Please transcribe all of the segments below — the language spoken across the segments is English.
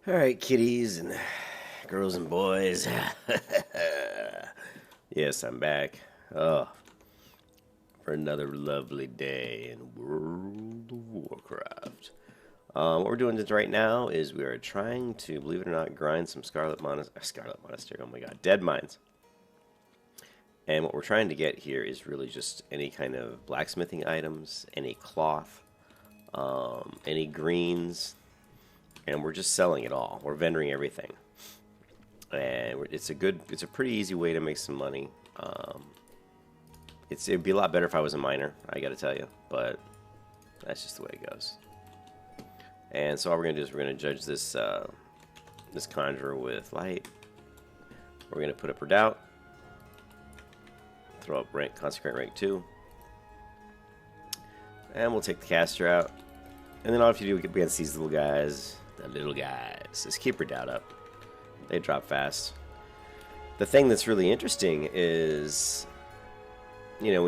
All right, kiddies and girls and boys. Yes, I'm back. Oh, for another lovely day in World of Warcraft. What we're doing right now is we are trying to, believe it or not, grind some Scarlet Monastery. Oh my God, Deadmines. And what we're trying to get here is really just any kind of blacksmithing items, any cloth, any greens, and we're just selling it all. We're vendoring everything, and it's a pretty easy way to make some money. It'd be a lot better if I was a miner, I got to tell you, but that's just the way it goes. And so all we're gonna do is we're gonna judge this this conjurer with light. We're gonna put up redoubt, throw up rank, consecrate rank 2, and we'll take the caster out. And then all you have to do against these little guys, is keep redoubt up. They drop fast. The thing that's really interesting is, you know,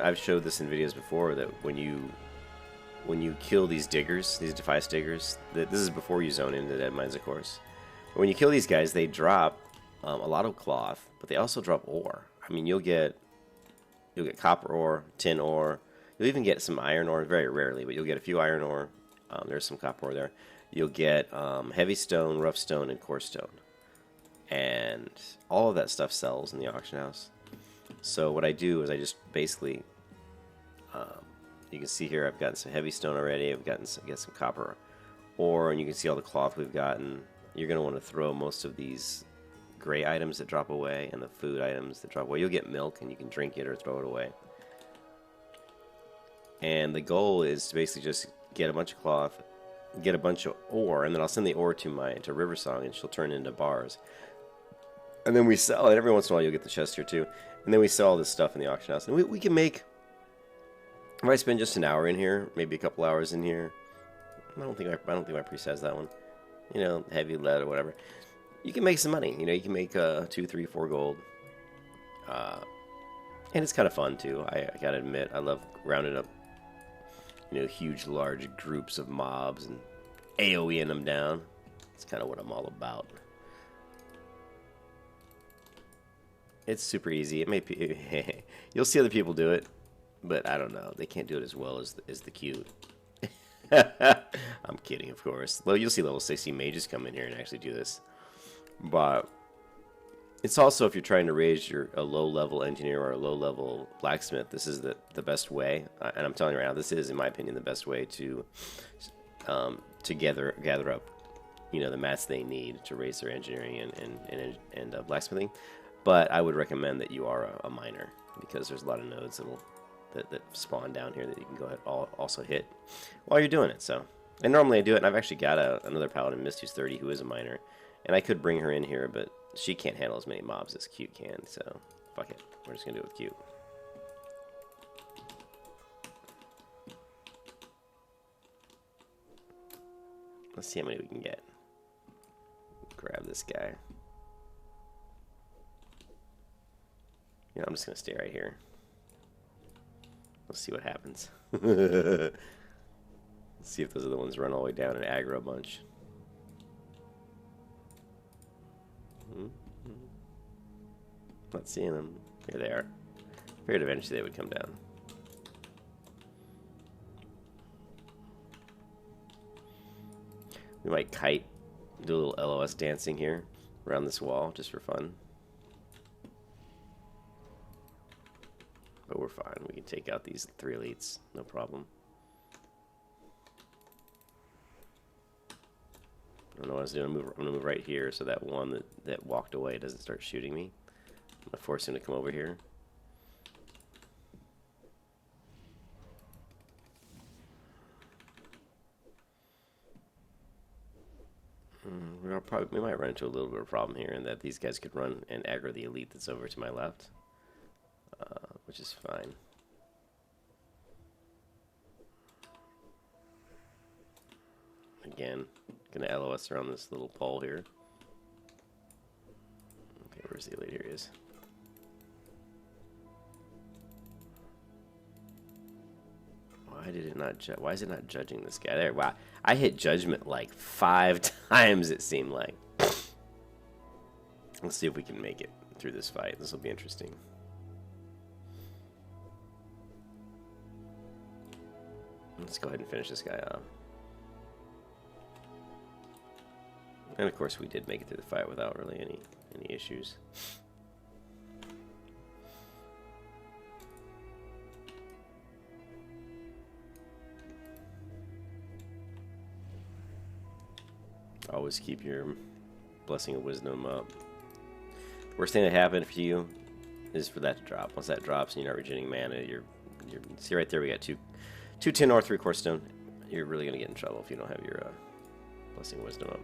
I've showed this in videos before, that when you kill these diggers, these Defias diggers, this is before you zone into Deadmines, of course. But when you kill these guys, they drop a lot of cloth, but they also drop ore. I mean, you'll get copper ore, tin ore. You'll even get some iron ore, very rarely, but you'll get a few iron ore. There's some copper ore there. You'll get heavy stone, rough stone, and coarse stone. And all of that stuff sells in the auction house. So what I do is I just basically, you can see here I've gotten some heavy stone already. I've gotten some copper ore, and you can see all the cloth we've gotten. You're going to want to throw most of these gray items that drop away and the food items that drop away. You'll get milk, and you can drink it or throw it away. And the goal is to basically just get a bunch of cloth, get a bunch of ore, and then I'll send the ore to Riversong, and she'll turn it into bars. And then we sell it. Every once in a while you'll get the chest here too. And then we sell all this stuff in the auction house. And we can make, if I spend just an hour in here, maybe a couple hours in here, I don't think my priest has that one. You know, heavy lead or whatever. You can make some money. You know, you can make 2, 3, 4 gold. And it's kind of fun too. I gotta admit, I love rounding up, you know, huge, large groups of mobs and AoEing them down. It's kind of what I'm all about. It's super easy. It may be, you'll see other people do it, but I don't know. They can't do it as well as the cute. I'm kidding, of course. Well, you'll see level 60 mages come in here and actually do this. But it's also, if you're trying to raise a low-level engineer or a low-level blacksmith, this is the best way. And I'm telling you right now, this is, in my opinion, the best way to gather up, you know, the mats they need to raise their engineering and blacksmithing. But I would recommend that you are a miner, because there's a lot of nodes that spawn down here that you can go ahead also hit while you're doing it. So, and normally I do it, and I've actually got another Paladin, Mist, who's 30, who is a miner, and I could bring her in here, but she can't handle as many mobs as Cute can. So, fuck it, we're just gonna do it with Cute. Let's see how many we can get. Grab this guy. You know, I'm just going to stay right here. Let's see what happens. Let's see if those are the ones run all the way down and aggro a bunch. Not seeing them. Here they are. Figured eventually they would come down. We might kite, do a little LOS dancing here around this wall just for fun. But we're fine. We can take out these 3 elites, no problem. I don't know what I was doing. I'm gonna move right here so that one that walked away doesn't start shooting me. I'm gonna force him to come over here. We might run into a little bit of a problem here, in that these guys could run and aggro the elite that's over to my left. Which is fine. Again, gonna LOS around this little pole here. Okay, where's the elite? Here he is. Wow, Why did it not? Why is it not judging this guy there? Wow, I hit judgment like 5 times. It seemed like. Let's see if we can make it through this fight. This will be interesting. Let's go ahead and finish this guy off. And of course, we did make it through the fight without really any issues. Always keep your blessing of wisdom up. Worst thing that happened for you is for that to drop. Once that drops and you're not regenerating mana, you're see right there we got two tin ore, 3 core stone. You're really gonna get in trouble if you don't have your blessing of wisdom up.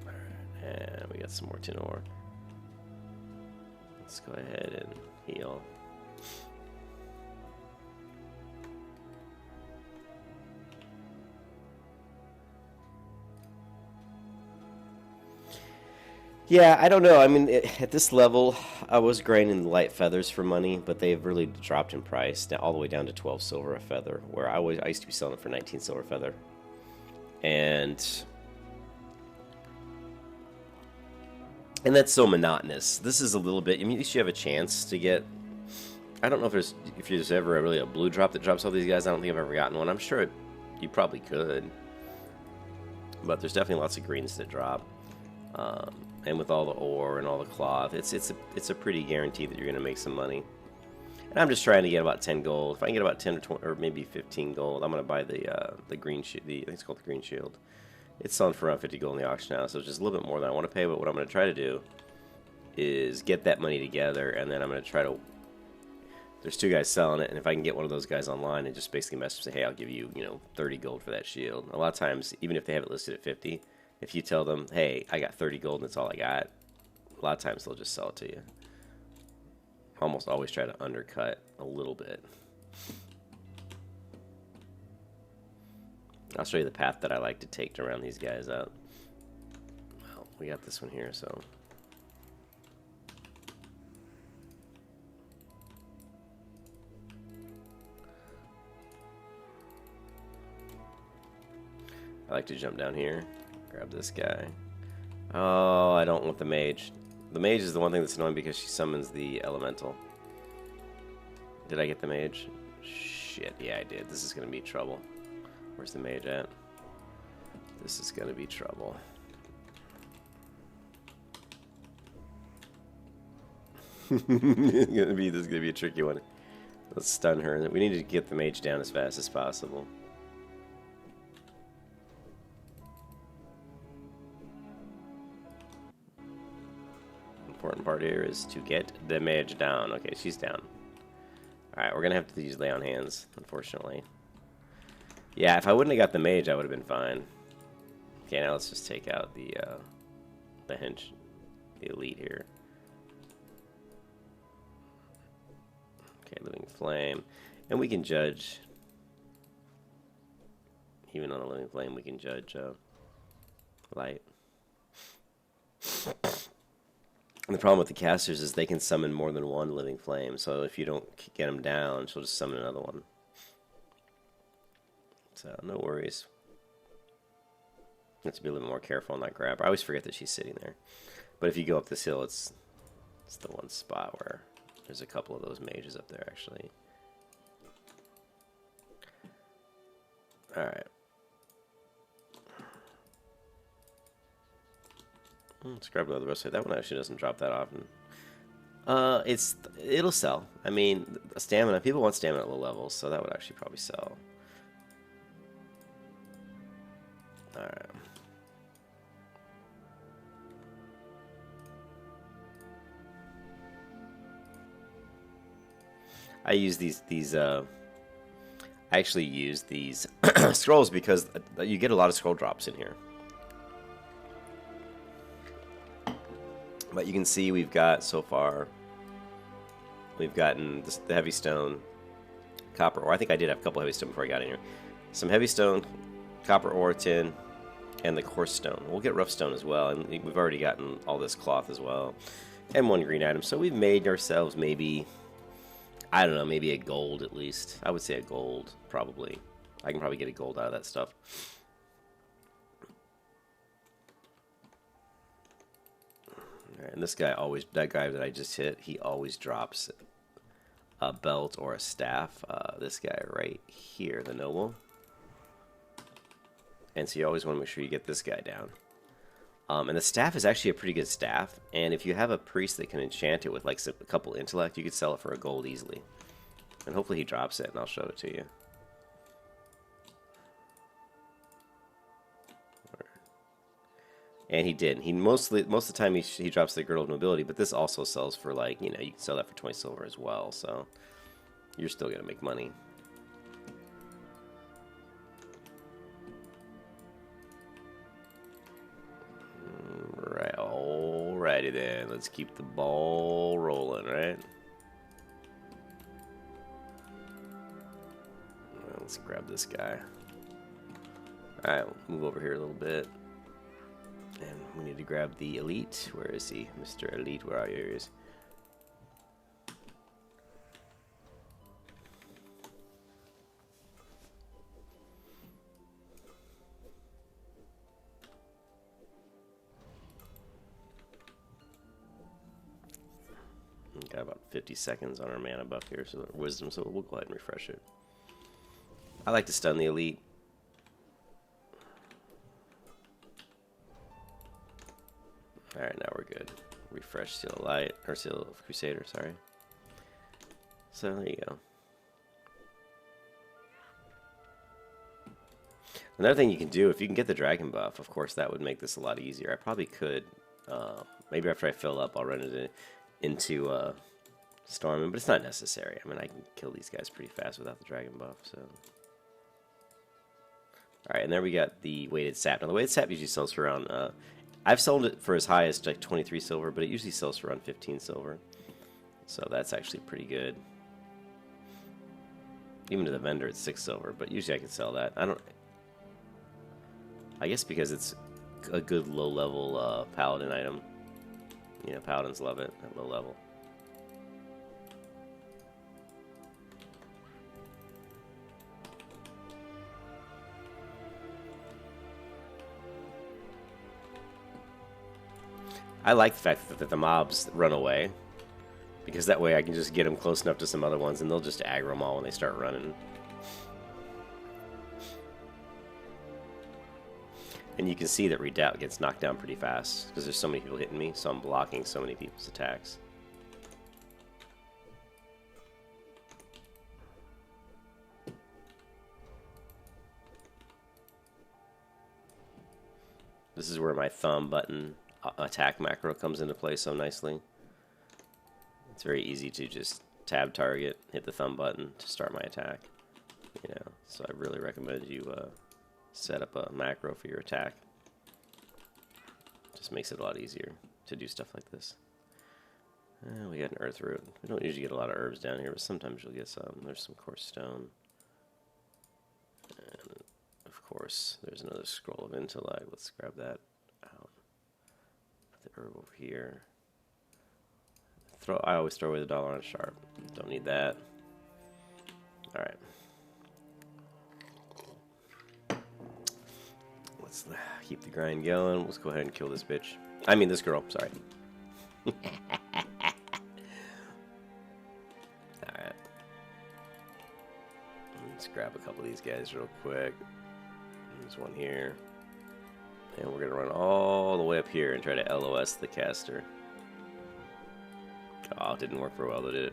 Alright, and we got some more tin ore. Let's go ahead and heal. Yeah, I don't know. I mean, at this level, I was grinding light feathers for money, but they've really dropped in price, now all the way down to 12 silver a feather, where I used to be selling it for 19 silver a feather. And that's so monotonous. This is a little bit, I mean, at least you have a chance to get, I don't know if there's ever really a blue drop that drops all these guys. I don't think I've ever gotten one. I'm sure you probably could. But there's definitely lots of greens that drop. And with all the ore and all the cloth, it's a pretty guarantee that you're going to make some money. And I'm just trying to get about 10 gold. If I can get about 10 or 20, or maybe 15 gold, I'm going to buy the green shield. I think it's called the green shield. It's selling for around 50 gold in the auction now, so it's just a little bit more than I want to pay. But what I'm going to try to do is get that money together, and then I'm going to try to. There's 2 guys selling it, and if I can get one of those guys online and just basically message and say, hey, I'll give you 30 gold for that shield. A lot of times, even if they have it listed at 50. If you tell them, hey, I got 30 gold and that's all I got, a lot of times they'll just sell it to you. Almost always try to undercut a little bit. I'll show you the path that I like to take to round these guys out. Well, we got this one here, so. I like to jump down here. Grab this guy. Oh, I don't want the mage. The mage is the one thing that's annoying because she summons the elemental. Did I get the mage? Shit, yeah I did. This is going to be trouble. Where's the mage at? This is going to be trouble. This is gonna be a tricky one. Let's stun her. We need to get the mage down as fast as possible. Important part here is to get the mage down. Okay, she's down. Alright, we're gonna have to use lay on hands, unfortunately. Yeah, if I wouldn't have got the mage, I would have been fine. Okay, now let's just take out the hench, the elite here. Okay, living flame, and we can judge. Even on a living flame, we can judge light. And the problem with the casters is they can summon more than one living flame, so if you don't get them down, she'll just summon another one. So, no worries. Have to be a little more careful on that grab. I always forget that she's sitting there. But if you go up this hill, it's the one spot where there's a couple of those mages up there, actually. Alright. Let's grab the other rest. That one actually doesn't drop that often. It'll sell. I mean, stamina. People want stamina at low levels, so that would actually probably sell. All right. I use these. I actually use these scrolls because you get a lot of scroll drops in here. But you can see we've got so far, we've gotten the heavy stone, copper ore. I think I did have a couple heavy stone before I got in here. Some heavy stone, copper ore, tin, and the coarse stone. We'll get rough stone as well, and we've already gotten all this cloth as well, and one green item. So we've made ourselves maybe, I don't know, maybe a gold at least. I would say a gold, probably. I can probably get a gold out of that stuff. Alright, and this guy always, that guy that I just hit, he always drops a belt or a staff. This guy right here, the noble. And so you always want to make sure you get this guy down. And the staff is actually a pretty good staff. And if you have a priest that can enchant it with like a couple intellect, you could sell it for a gold easily. And hopefully he drops it, and I'll show it to you. And he did. He most of the time he drops the Girdle of Nobility, but this also sells for like, you know, you can sell that for 20 silver as well. So you're still gonna make money. Right, alrighty then. Let's keep the ball rolling, right? Let's grab this guy. Alright, we'll move over here a little bit. And we need to grab the elite. Where is he? Mr. Elite, where are you? Here he is. Got about 50 seconds on our mana buff here, so wisdom, so we'll go ahead and refresh it. I like to stun the elite. Alright, now we're good. Refresh Seal of Light, or Seal of Crusader, sorry. So there you go. Another thing you can do, if you can get the dragon buff, of course that would make this a lot easier. I probably could, maybe after I fill up I'll run it into Storm, but it's not necessary. I mean, I can kill these guys pretty fast without the dragon buff, so. Alright, and there we got the weighted sap. Now the weighted sap usually sells for around, I've sold it for as high as like 23 silver, but it usually sells for around 15 silver. So that's actually pretty good. Even to the vendor, it's 6 silver, but usually I can sell that. I guess because it's a good low-level Paladin item. You know, Paladins love it at low level. I like the fact that the mobs run away, because that way I can just get them close enough to some other ones and they'll just aggro them all when they start running. And you can see that Redoubt gets knocked down pretty fast because there's so many people hitting me, so I'm blocking so many people's attacks. This is where my thumb button attack macro comes into play so nicely. It's very easy to just tab target, hit the thumb button to start my attack. You know, so I really recommend you set up a macro for your attack. Just makes it a lot easier to do stuff like this. We got an earth root. We don't usually get a lot of herbs down here, but sometimes you'll get some. There's some coarse stone. And of course, there's another scroll of intellect. Let's grab that out. Put the herb over here. I always throw away the dollar on a sharp. Don't need that. Alright. Let's keep the grind going. Let's go ahead and kill this bitch. I mean this girl, sorry. Alright. Let's grab a couple of these guys real quick. There's one here. And we're gonna run all the way up here and try to LOS the caster. Oh, it didn't work very well, did it?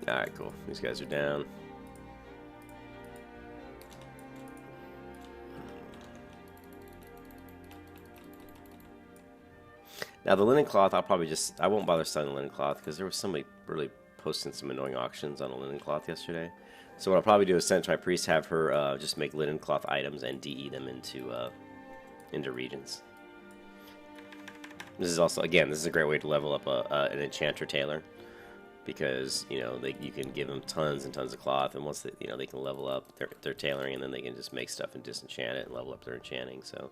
Alright, cool. These guys are down. Now the linen cloth, I won't bother selling the linen cloth because there was somebody really posting some annoying auctions on a linen cloth yesterday. So what I'll probably do is send to my priest, have her just make linen cloth items and DE them into regions. This is also, again, this is a great way to level up an enchanter tailor, because you know you can give them tons and tons of cloth, and once they can level up their tailoring, and then they can just make stuff and disenchant it and level up their enchanting. So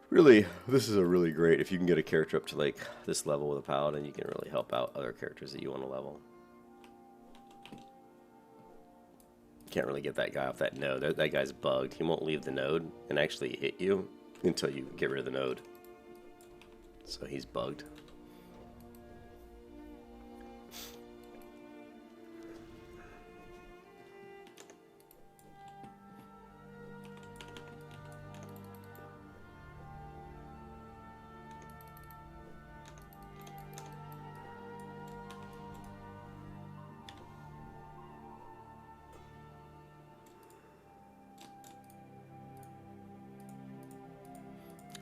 really, this is a really great, if you can get a character up to like this level with a paladin, you can really help out other characters that you want to level. Can't really get that guy off that node. That guy's bugged. He won't leave the node and actually hit you until you get rid of the node. So he's bugged.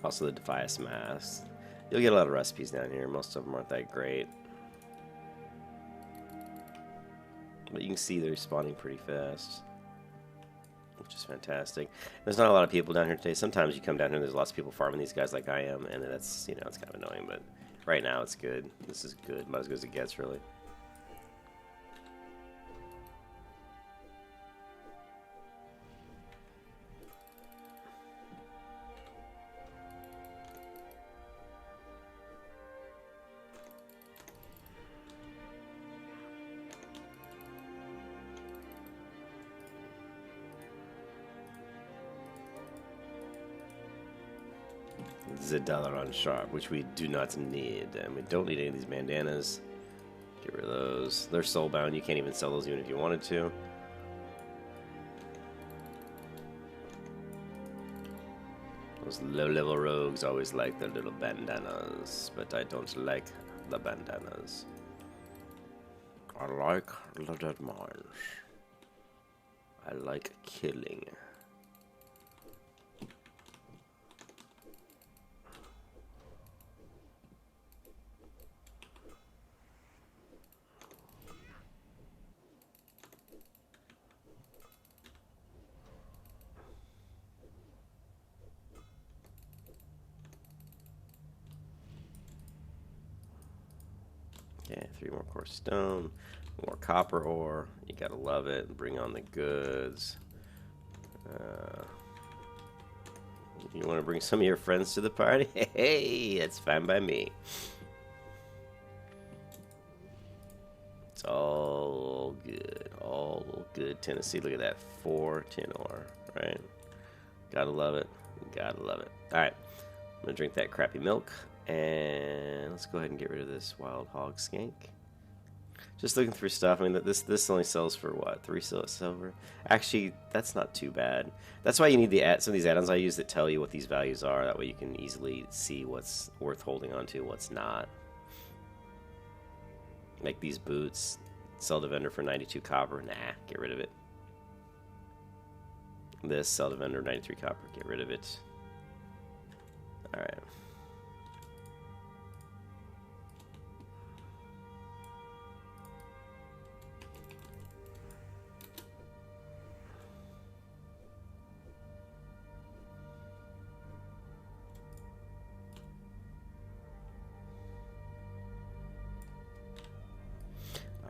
Also the Defias Mask. You'll get a lot of recipes down here. Most of them aren't that great. But you can see they're spawning pretty fast, which is fantastic. There's not a lot of people down here today. Sometimes you come down here and there's lots of people farming these guys like I am, and that's, you know, it's kind of annoying, but right now it's good. This is good. About as good as it gets, really. The $1 sharp, which we do not need, and we don't need any of these bandanas. Get rid of those. They're soulbound. You can't even sell those even if you wanted to. Those low-level rogues always like their little bandanas, but I don't like the bandanas. I like the Deadmines. I like killing. Okay, 3 more coarse stone, more copper ore. You gotta love it. Bring on the goods. You want to bring some of your friends to the party? Hey, that's fine by me. It's all good. All good, Tennessee. Look at that. 4 tin ore, right? Gotta love it. Gotta love it. Alright. I'm gonna drink that crappy milk. And let's go ahead and get rid of this wild hog skank. Just looking through stuff. I mean, this only sells for what, 3 silver? Actually, that's not too bad. That's why you need some of these add-ons I use that tell you what these values are. That way you can easily see what's worth holding on to, what's not. Like these boots, sell to vendor for 92 copper. Nah, get rid of it. This, sell to vendor 93 copper. Get rid of it. All right.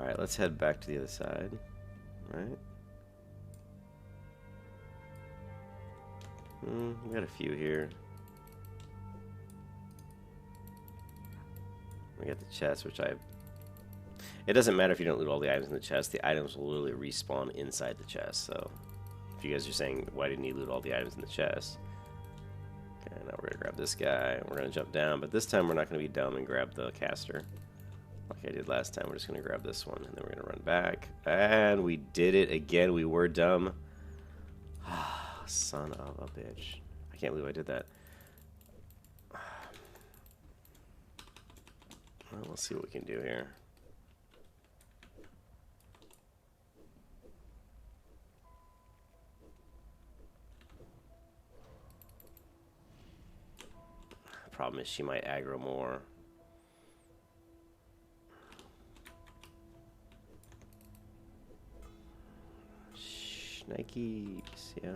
Alright, let's head back to the other side. Right? We got a few here. We got the chest, which it doesn't matter if you don't loot all the items in the chest. The items will literally respawn inside the chest. So, if you guys are saying, why didn't you loot all the items in the chest? Okay, now we're going to grab this guy. We're going to jump down, but this time we're not going to be dumb and grab the caster. Like I did last time. We're just going to grab this one, and then we're going to run back. And we did it again. We were dumb. Son of a bitch. I can't believe I did that. Well, let's see what we can do here. Problem is she might aggro more. Nikes, yeah.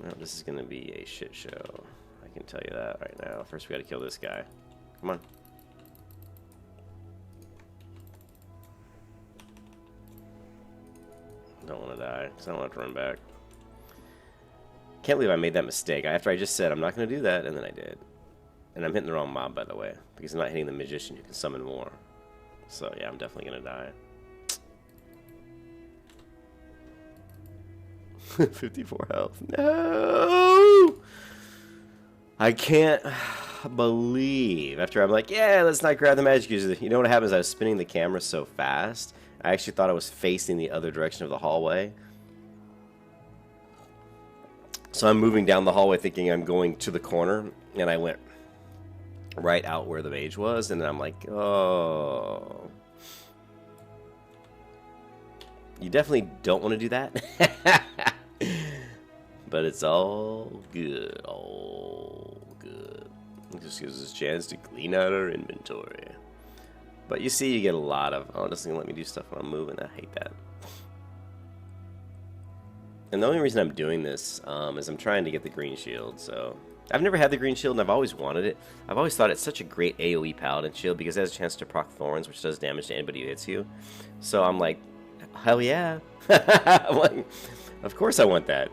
Well, this is going to be a shit show. I can tell you that right now. First, we got to kill this guy. Come on. Don't want to die, because I don't want to run back. Can't believe I made that mistake. After I just said, I'm not going to do that, and then I did. And I'm hitting the wrong mob, by the way, because I'm not hitting the magician who can summon more. So, yeah, I'm definitely going to die. 54 health. No! I can't believe. After I'm like, yeah, let's not grab the magic user. You know what happens? I was spinning the camera so fast. I actually thought I was facing the other direction of the hallway. So I'm moving down the hallway thinking I'm going to the corner. And I went right out where the mage was. And then I'm like, oh. You definitely don't want to do that. But it's all good. All good. It just gives us a chance to clean out our inventory. But you see, you get a lot of... Oh, it doesn't even let me do stuff when I'm moving. I hate that. And the only reason I'm doing this is I'm trying to get the green shield. So I've never had the green shield, and I've always wanted it. I've always thought it's such a great AoE Paladin shield because it has a chance to proc Thorns, which does damage to anybody who hits you. So I'm like, hell yeah. I'm like, of course I want that.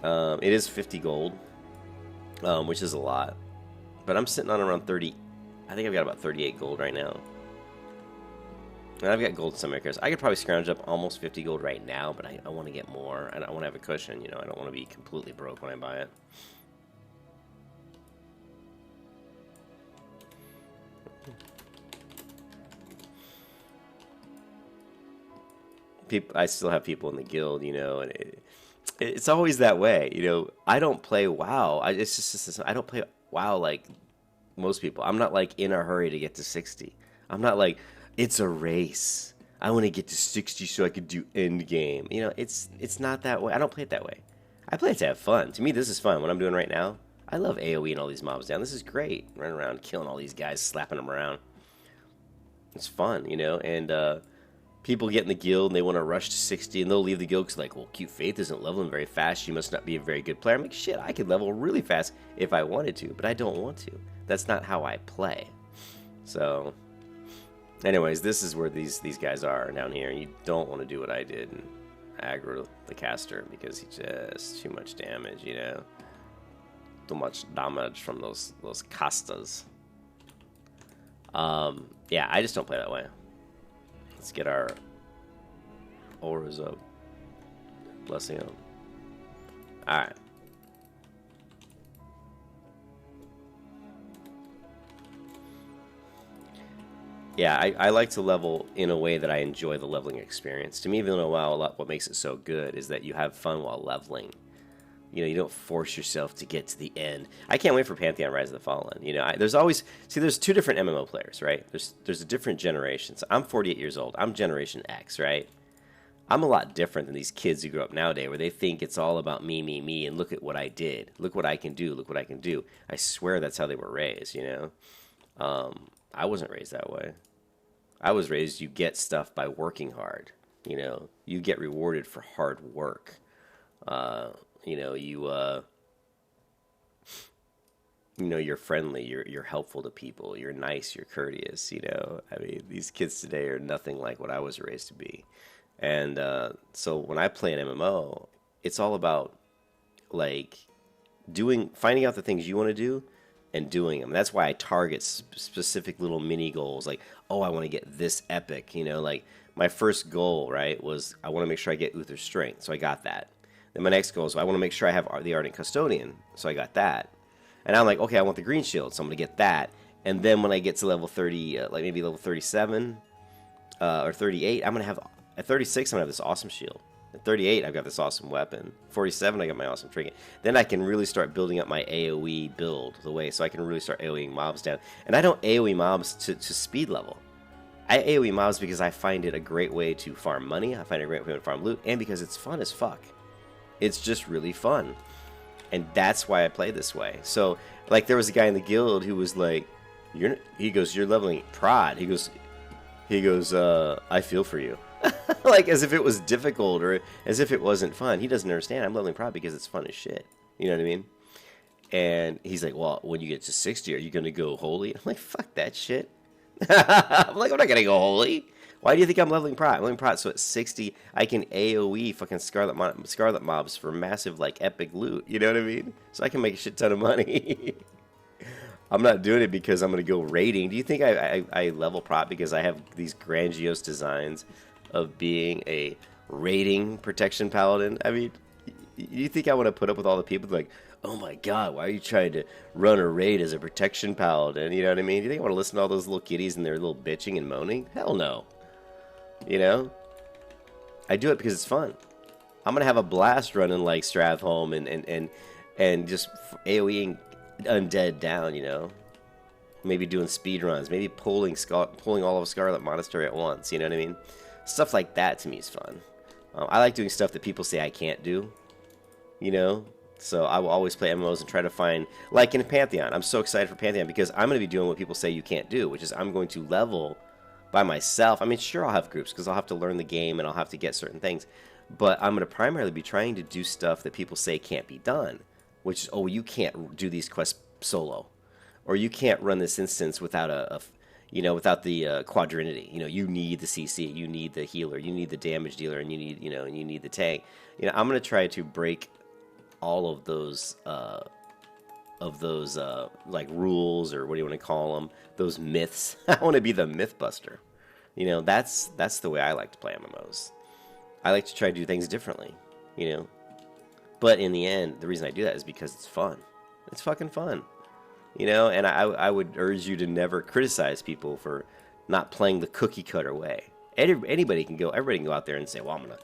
It is 50 gold, which is a lot. But I'm sitting on around 30. I think I've got about 38 gold right now. And I've got gold in some areas. I could probably scrounge up almost 50 gold right now, but I want to get more. And I want to have a cushion, you know. I don't want to be completely broke when I buy it. I still have people in the guild, you know, and it's always that way, you know. I don't play WoW. It's just I don't play WoW like most people. I'm not like in a hurry to get to 60. I'm not like, it's a race. I want to get to 60 so I could do end game. You know, it's not that way. I don't play it that way. I play it to have fun. To me, this is fun. What I'm doing right now, I love AoE and all these mobs down. This is great. Running around, killing all these guys, slapping them around. It's fun, you know, and people get in the guild and they want to rush to 60 and they'll leave the guild because like, well, Cute Faith isn't leveling very fast. You must not be a very good player. I'm like, shit, I could level really fast if I wanted to, but I don't want to. That's not how I play. So, anyways, this is where these guys are down here. You don't want to do what I did and aggro the caster because he just too much damage, you know. Too much damage from those castas. Yeah, I just don't play that way. Let's get our auras up. Blessing them. Alright. Yeah, I like to level in a way that I enjoy the leveling experience. To me, even though WoW, what makes it so good is that you have fun while leveling. You know, you don't force yourself to get to the end. I can't wait for Pantheon Rise of the Fallen. You know, there's always... See, there's two different MMO players, right? There's a different generation. So I'm 48 years old. I'm Generation X, right? I'm a lot different than these kids who grow up nowadays where they think it's all about me, me, me, and look at what I did. Look what I can do. Look what I can do. I swear that's how they were raised, you know? I wasn't raised that way. I was raised, you get stuff by working hard. You know, you get rewarded for hard work. You know, you know, you're friendly, you're helpful to people, you're nice, you're courteous, you know. I mean, these kids today are nothing like what I was raised to be. And so when I play an MMO, it's all about, like, finding out the things you want to do and doing them. That's why I target specific little mini goals, like, oh, I want to get this epic, you know. Like, my first goal, right, was I want to make sure I get Uther's Strength, so I got that. Then my next goal is I want to make sure I have the Ardent Custodian, so I got that. And I'm like, okay, I want the Green Shield, so I'm going to get that. And then when I get to level 30, like maybe level 37 or 38, I'm going to have, at 36, I'm going to have this awesome shield. At 38, I've got this awesome weapon. 47, I got my awesome trinket. Then I can really start building up my AoE build the way, so I can really start AoEing mobs down. And I don't AoE mobs to speed level. I AoE mobs because I find it a great way to farm money, I find it a great way to farm loot, and because it's fun as fuck. It's just really fun. And that's why I play this way. So, like, there was a guy in the guild who was like, He goes, you're leveling prod. He goes, I feel for you. Like, as if it was difficult or as if it wasn't fun. He doesn't understand. I'm leveling prod because it's fun as shit. You know what I mean? And he's like, well, when you get to 60, are you going to go holy? I'm like, fuck that shit. I'm like, I'm not going to go holy. Why do you think I'm leveling prod? I'm leveling prod so at 60, I can AoE fucking Scarlet mobs for massive, like, epic loot. You know what I mean? So I can make a shit ton of money. I'm not doing it because I'm going to go raiding. Do you think I level prod because I have these grandiose designs of being a raiding protection paladin? I mean, you think I want to put up with all the people like, oh my god, why are you trying to run a raid as a protection paladin? You know what I mean? Do you think I want to listen to all those little kitties and their little bitching and moaning? Hell no. You know? I do it because it's fun. I'm going to have a blast running like Stratholme and just AoEing undead down, you know? Maybe doing speed runs. Maybe pulling all of Scarlet Monastery at once, you know what I mean? Stuff like that to me is fun. I like doing stuff that people say I can't do, you know? So I will always play MMOs and try to find, like in Pantheon, I'm so excited for Pantheon because I'm going to be doing what people say you can't do, which is I'm going to level by myself. I mean, sure, I'll have groups because I'll have to learn the game and I'll have to get certain things, but I'm going to primarily be trying to do stuff that people say can't be done, which is, oh, you can't do these quests solo, or you can't run this instance without without the quadrinity. You know, you need the CC, you need the healer, you need the damage dealer, and you need the tank. You know, I'm going to try to break all of those like rules, or what do you want to call them, those myths. I want to be the myth buster. You know, that's the way I like to play MMOs. I like to try to do things differently, you know. But in the end, the reason I do that is because it's fun. It's fucking fun, you know. And I would urge you to never criticize people for not playing the cookie cutter way. Everybody can go out there and say, well, I'm gonna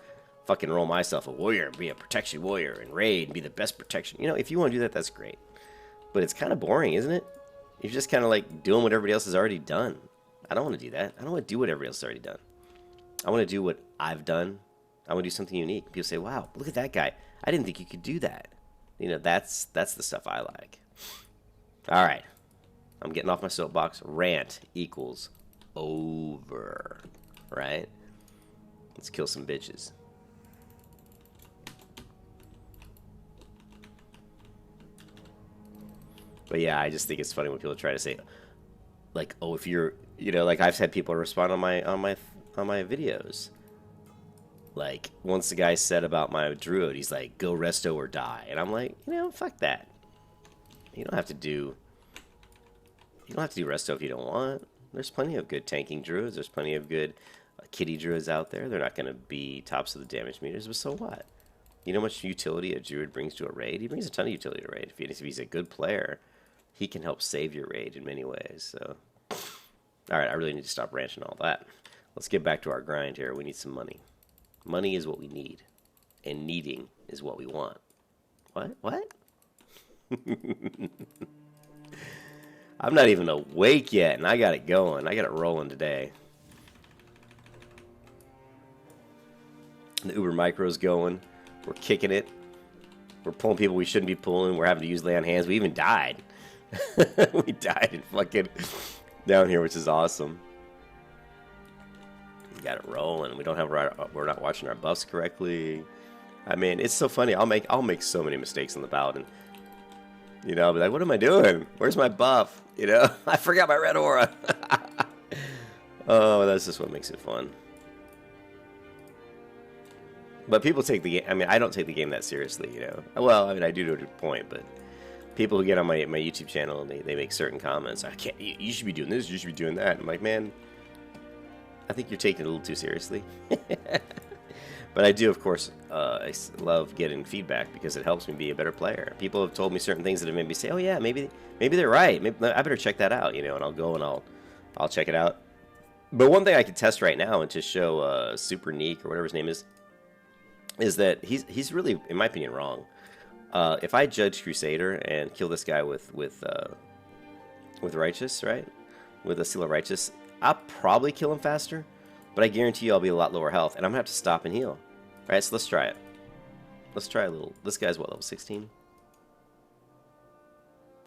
fucking roll myself a warrior and be a protection warrior and raid and be the best protection. You know, if you want to do that, that's great. But it's kind of boring, isn't it? You're just kind of like doing what everybody else has already done. I don't want to do that. I don't want to do what everybody else has already done. I want to do what I've done. I want to do something unique. People say, wow, look at that guy. I didn't think you could do that. You know, that's the stuff I like. All right. I'm getting off my soapbox. Rant equals over. Right? Let's kill some bitches. But yeah, I just think it's funny when people try to say, like, oh, if you're, you know, like I've had people respond on my videos. Like, once the guy said about my druid, he's like, go resto or die. And I'm like, you know, fuck that. You don't have to do resto if you don't want. There's plenty of good tanking druids. There's plenty of good kitty druids out there. They're not going to be tops of the damage meters, but so what? You know how much utility a druid brings to a raid? He brings a ton of utility to a raid. If he's a good player, he can help save your raid in many ways. So, all right, I really need to stop ranting all that. Let's get back to our grind here. We need some money. Money is what we need, and needing is what we want. What? I'm not even awake yet, and I got it going. I got it rolling today. The Uber Micro's going. We're kicking it. We're pulling people we shouldn't be pulling. We're having to use lay on hands. We even died. We died in fucking down here, which is awesome. We got it rolling. We're not watching our buffs correctly. I mean, it's so funny. I'll make so many mistakes on the Paladin. You know, I'll be like, what am I doing? Where's my buff? You know, I forgot my red aura. Oh, that's just what makes it fun. But people take the game. I mean, I don't take the game that seriously, you know. Well, I mean, I do to a point, but people who get on my YouTube channel and they make certain comments. I can't. You should be doing this. You should be doing that. I'm like, man, I think you're taking it a little too seriously. But I do, of course, I love getting feedback because it helps me be a better player. People have told me certain things that have made me say, oh yeah, maybe they're right. Maybe I better check that out, you know. And I'll go and I'll check it out. But one thing I could test right now and to show Super Neek or whatever his name is that he's really, in my opinion, wrong. If I judge Crusader and kill this guy with Righteous, right? With a Seal of Righteous, I'll probably kill him faster, but I guarantee you I'll be a lot lower health, and I'm gonna have to stop and heal. All right, so let's try it. Let's try a little. This guy's what, level 16?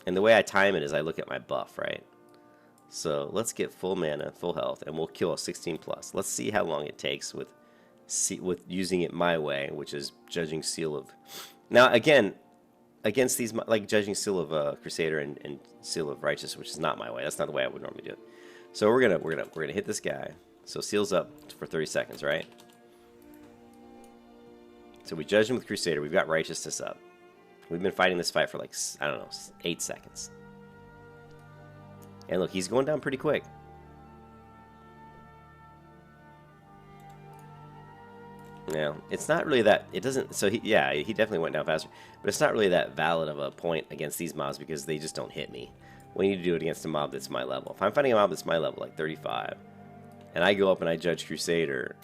And the way I time it is I look at my buff, right? So let's get full mana, full health, and we'll kill a 16 plus. Let's see how long it takes with using it my way, which is judging Seal of. Now again, against these, like judging Seal of Crusader and Seal of Righteous, which is not my way. That's not the way I would normally do it. So we're gonna hit this guy. So Seal's up for 30 seconds, right? So we judge him with Crusader. We've got Righteousness up. We've been fighting this fight for like, I don't know, 8 seconds. And look, he's going down pretty quick. Now, it's not really that, it doesn't, so he definitely went down faster. But it's not really that valid of a point against these mobs because they just don't hit me. We need to do it against a mob that's my level. If I'm fighting a mob that's my level, like 35, and I go up and I judge Crusader,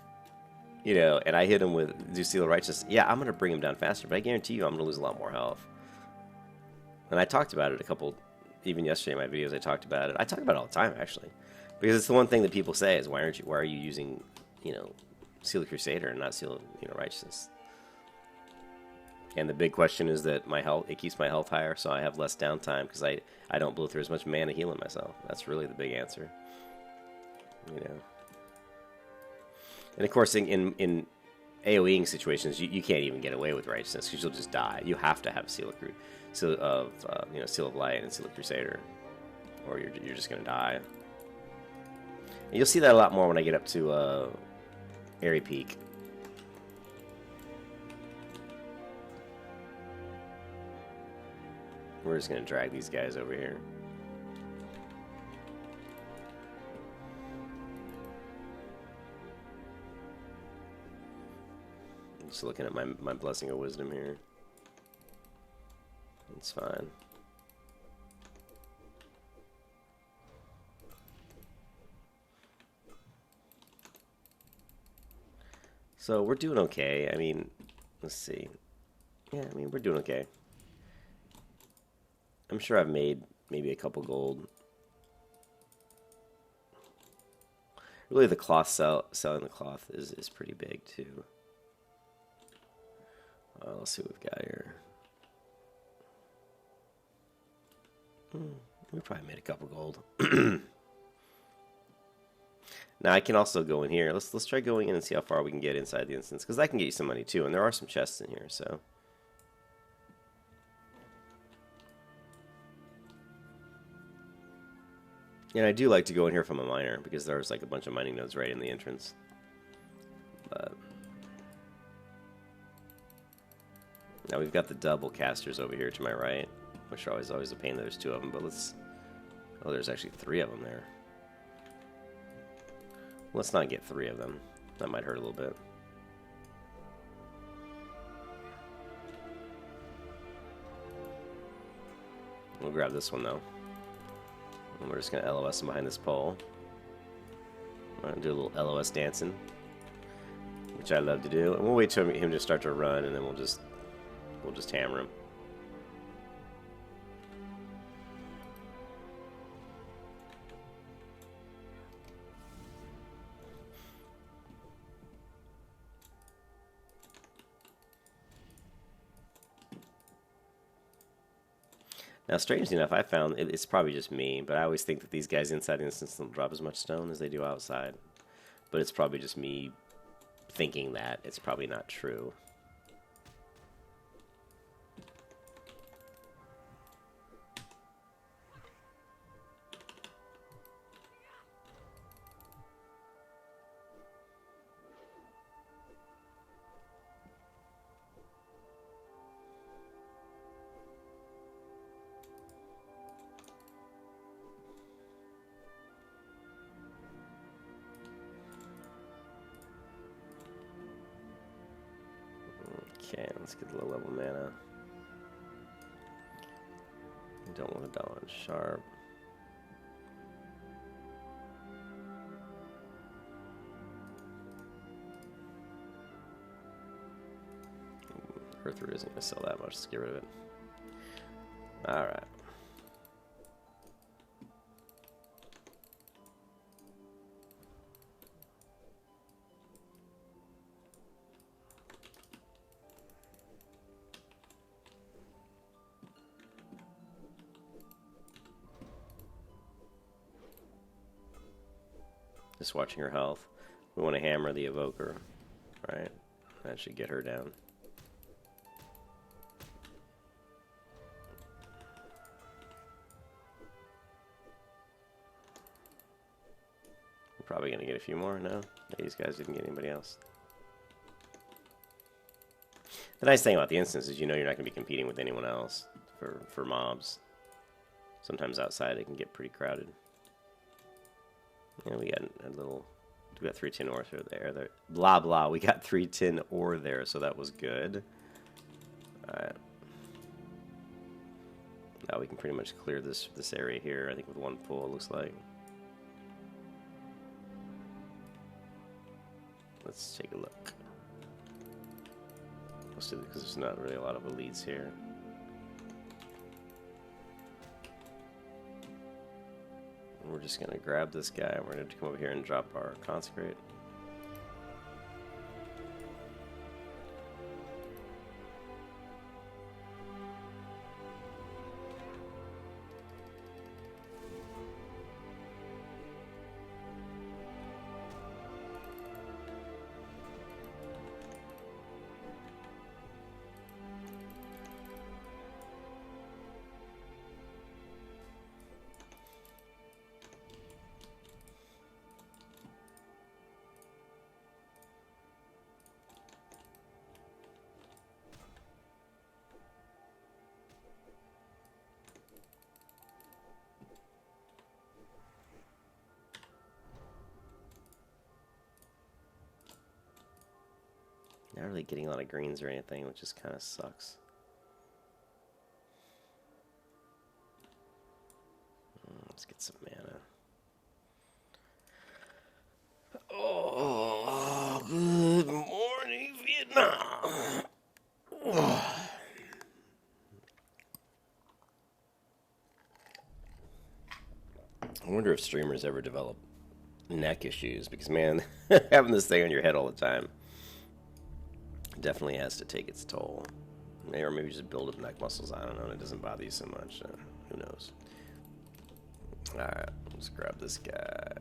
you know, and I hit him with Seal of Righteous, yeah, I'm going to bring him down faster, but I guarantee you I'm going to lose a lot more health. And I talked about it a couple, even yesterday in my videos I talked about it. I talk about it all the time, actually. Because it's the one thing that people say is, why are you using, you know, Seal of Crusader and not Seal of, you know, Righteousness? And the big question is that my health, it keeps my health higher, so I have less downtime because I don't blow through as much mana healing myself. That's really the big answer. You know. And of course, in AoEing situations, you can't even get away with Righteousness because you'll just die. You have to have Seal of Light and Seal of Crusader, or you're just gonna die. And you'll see that a lot more when I get up to Airy Peak. We're just gonna drag these guys over here. Just looking at my Blessing of Wisdom here. It's fine. So we're doing okay. I mean, let's see. Yeah, I mean, we're doing okay. I'm sure I've made maybe a couple gold. Really, the cloth selling the cloth is pretty big too. Let's see what we've got here. We probably made a couple gold. Now I can also go in here. Let's try going in and see how far we can get inside the instance, because I can get you some money too, and there are some chests in here. So. And I do like to go in here from a miner, because there's like a bunch of mining nodes right in the entrance. But now we've got the double casters over here to my right, which are always a pain that there's 2 of them, but let's... Oh, there's actually 3 of them there. Let's not get 3 of them. That might hurt a little bit. We'll grab this one though. And we're just going to LOS him behind this pole. We're going to do a little LOS dancing, which I love to do. And we'll wait till him to start to run, and then we'll just hammer him. Now, strangely enough, I found it's probably just me, but I always think that these guys inside the instance don't drop as much stone as they do outside. But it's probably just me thinking that. It's probably not true. Okay, let's get the low level mana. Don't want to dollar and sharp. Earthroot isn't going to sell that much, let's get rid of it. Alright. Just watching her health. We want to hammer the evoker, right? That should get her down. We're probably going to get a few more. No, these guys didn't get anybody else. The nice thing about the instance is you know you're not going to be competing with anyone else for mobs. Sometimes outside it can get pretty crowded. Yeah, we got a little... We got 3 tin ore there. Blah, blah. We got 3 tin ore there, so that was good. Alright. Now we can pretty much clear this area here, I think, with one pull, it looks like. Let's take a look. Let's do it because there's not really a lot of elites here. And we're just gonna grab this guy and we're gonna come over here and drop our consecrate. Not really getting a lot of greens or anything, which just kind of sucks. Let's get some mana. Oh, good morning, Vietnam. I wonder if streamers ever develop neck issues, because, man, having this thing on your head all the time definitely has to take its toll. Or maybe just build up neck muscles. I don't know. It doesn't bother you so much. Who knows? Alright, let's grab this guy.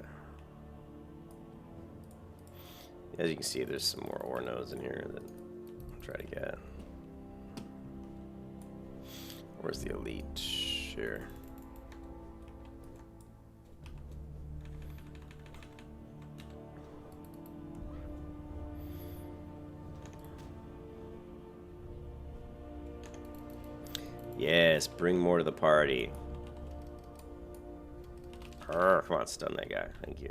As you can see, there's some more ore nodes in here that I'll try to get. Where's the elite? Here. Yes, bring more to the party. Come on, stun that guy. Thank you.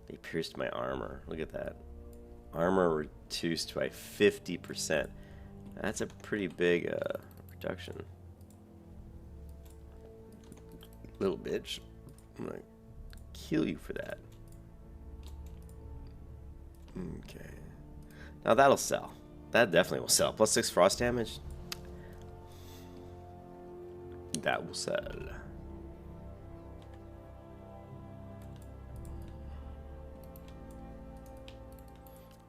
They pierced my armor. Look at that. Armor reduced by 50%. That's a pretty big reduction. Little bitch. I'm gonna kill you for that. Okay. Now that'll sell. That definitely will sell. Plus 6 frost damage. That will sell.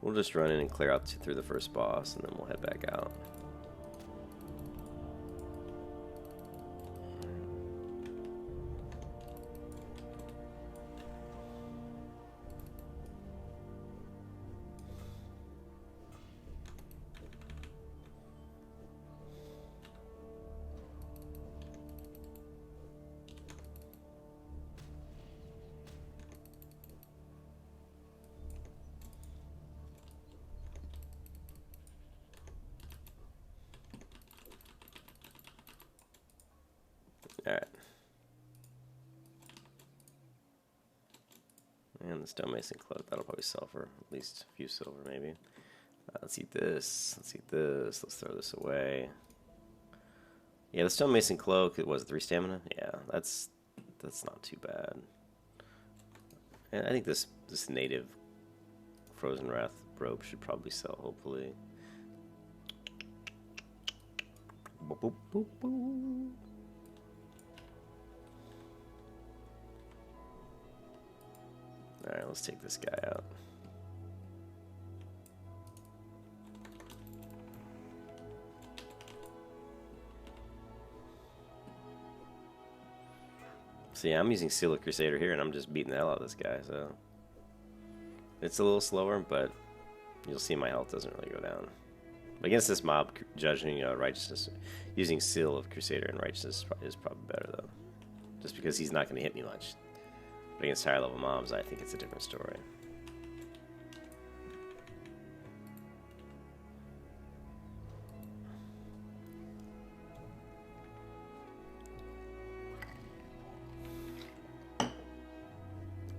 We'll just run in and clear out through the first boss, and then we'll head back out. Alright. And the stonemason cloak, that'll probably sell for at least a few silver, maybe. Let's eat this. Let's eat this. Let's throw this away. Yeah, the stonemason cloak, it was 3 stamina. Yeah, that's not too bad. And I think this native Frozen Wrath robe should probably sell, hopefully. Boop, boop, boop, boop. Alright, let's take this guy out. See, I'm using Seal of Crusader here, and I'm just beating the hell out of this guy, so... It's a little slower, but you'll see my health doesn't really go down. Against this mob, judging righteousness, using Seal of Crusader and Righteousness is probably better, though. Just because he's not going to hit me much. But against higher level mobs, I think it's a different story.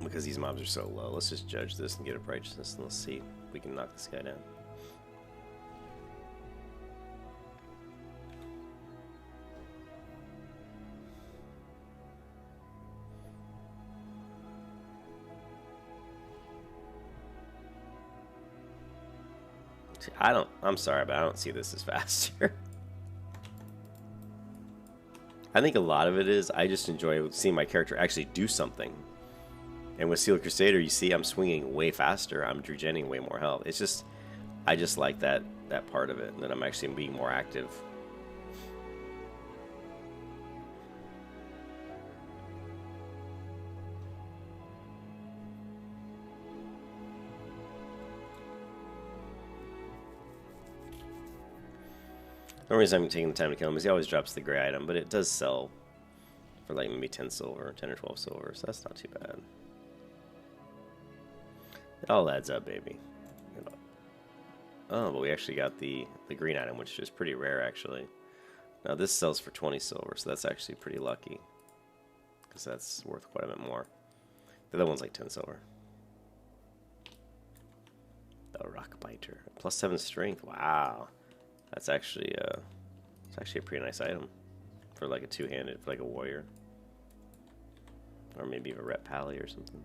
Because these mobs are so low, let's just judge this and get up righteousness, and let's see if we can knock this guy down. I'm sorry, but I don't see this as faster. I think a lot of it is I just enjoy seeing my character actually do something. And with Seal Crusader, you see I'm swinging way faster. I'm regenerating way more health. It's just, I just like that part of it, that I'm actually being more active. The only reason I'm taking the time to kill him is he always drops the gray item, but it does sell for like maybe 10 silver, 10 or 12 silver, so that's not too bad. It all adds up, baby. Oh, but we actually got the green item, which is pretty rare, actually. Now this sells for 20 silver, so that's actually pretty lucky. Because that's worth quite a bit more. The other one's like 10 silver. The Rock Biter. Plus 7 strength. Wow. That's actually it's actually a pretty nice item. For like a two-handed, for like a warrior. Or maybe a Rep Pally or something.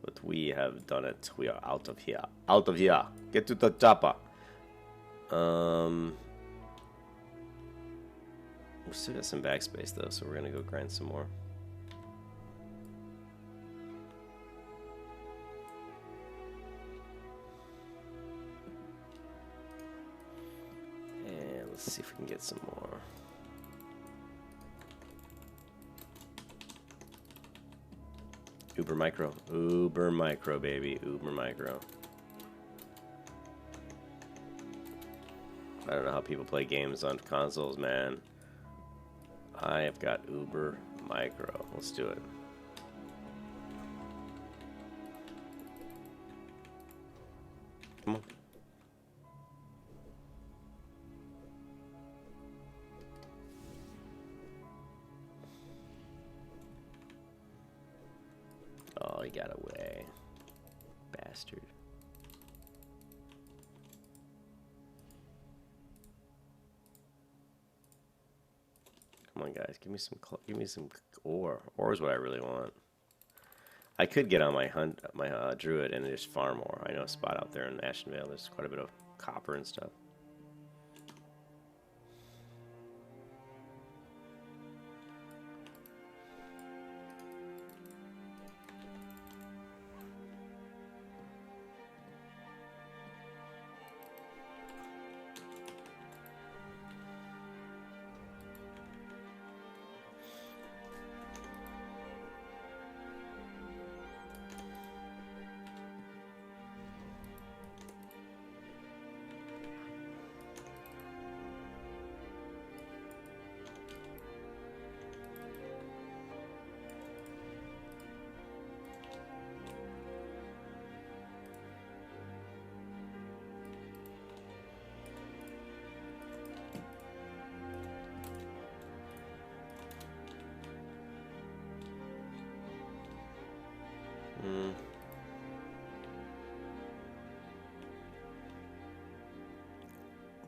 But we have done it. We are out of here. Out of here. Get to the chopper. We still got some backspace though, so we're gonna go grind some more. And let's see if we can get some more. Uber micro, baby, uber micro. I don't know how people play games on consoles, man. I have got uber micro. Let's do it. Come on. Oh, he got away. Bastard. Come on, guys. Give me some ore. Ore is what I really want. I could get on my druid and just farm ore. I know a spot out there in Ashenvale. There's quite a bit of copper and stuff.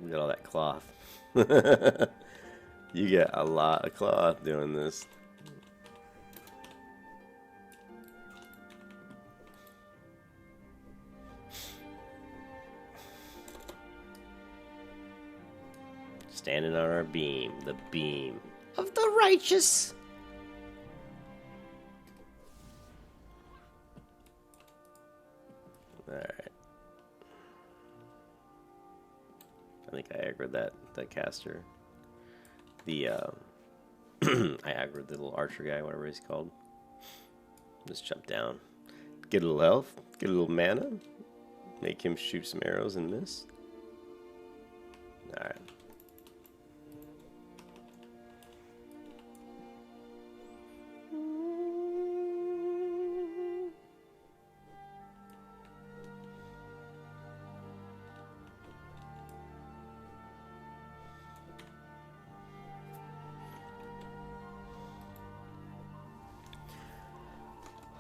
We got all that cloth. You get a lot of cloth doing this. Standing on our beam, the beam of the righteous. Alright. I think I aggroed that caster. The I aggroed the little archer guy, whatever he's called. Just jump down, get a little health, get a little mana, make him shoot some arrows and miss. All right.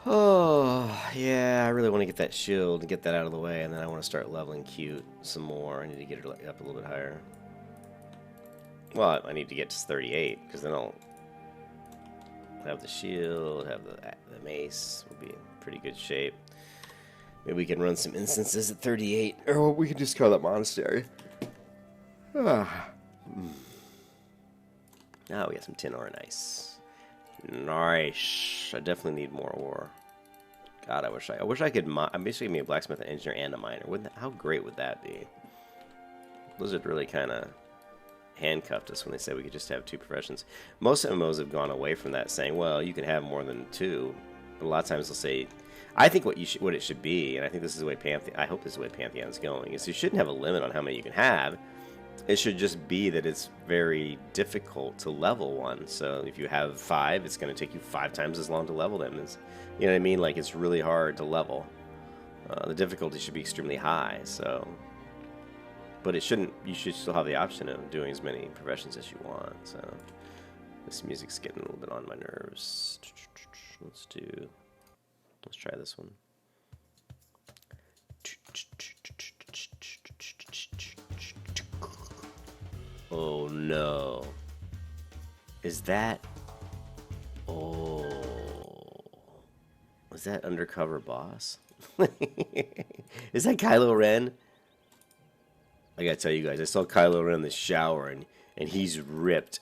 Oh, yeah, I really want to get that shield and get that out of the way, and then I want to start leveling cute some more. I need to get it up a little bit higher. Well, I need to get to 38, because then I'll have the shield, have the mace. We'll be in pretty good shape. Maybe we can run some instances at 38, or we can just call that monastery. Ah. Now we got some tin ore, nice. Nice. I definitely need more ore. God, I wish I could. I'm basically a blacksmith, an engineer, and a miner. How great would that be? Blizzard really kind of handcuffed us when they said we could just have 2 professions. Most MMOs have gone away from that, saying, "Well, you can have more than 2." But a lot of times they'll say, "I think what it should be," and I think this is the way I hope this is the way Pantheon's going. Is you shouldn't have a limit on how many you can have. It should just be that it's very difficult to level one. So if you have 5, it's going to take you 5 times as long to level them. You know what I mean? Like, it's really hard to level. The difficulty should be extremely high. So, but it shouldn't. You should still have the option of doing as many professions as you want. So this music's getting a little bit on my nerves. Let's try this one. Oh no. Is that... Oh. Was that undercover boss? Is that Kylo Ren? I gotta tell you guys, I saw Kylo Ren in the shower and he's ripped.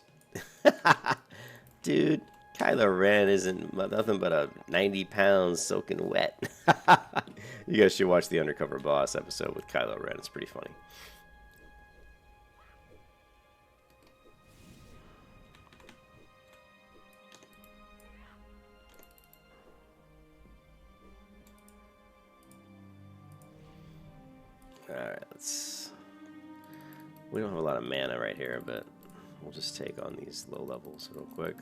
Dude, Kylo Ren isn't nothing but a 90 pounds soaking wet. You guys should watch the Undercover Boss episode with Kylo Ren. It's pretty funny. Alright, we don't have a lot of mana right here, but we'll just take on these low levels real quick.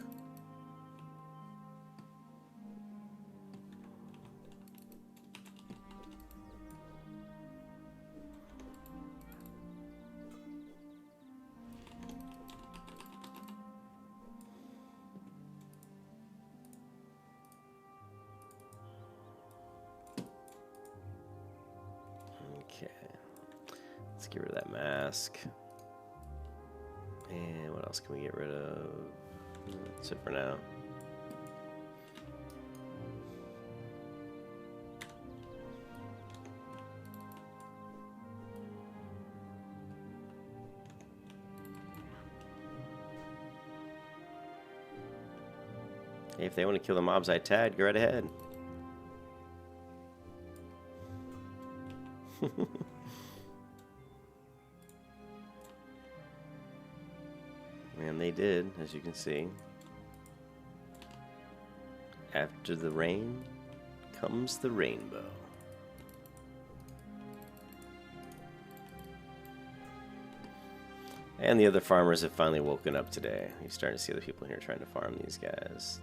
Let's get rid of that mask. And what else can we get rid of? That's it for now. Hey, if they want to kill the mobs I tagged, go right ahead. And they did, as you can see. After the rain comes the rainbow. And the other farmers have finally woken up today. You're starting to see other people here trying to farm these guys.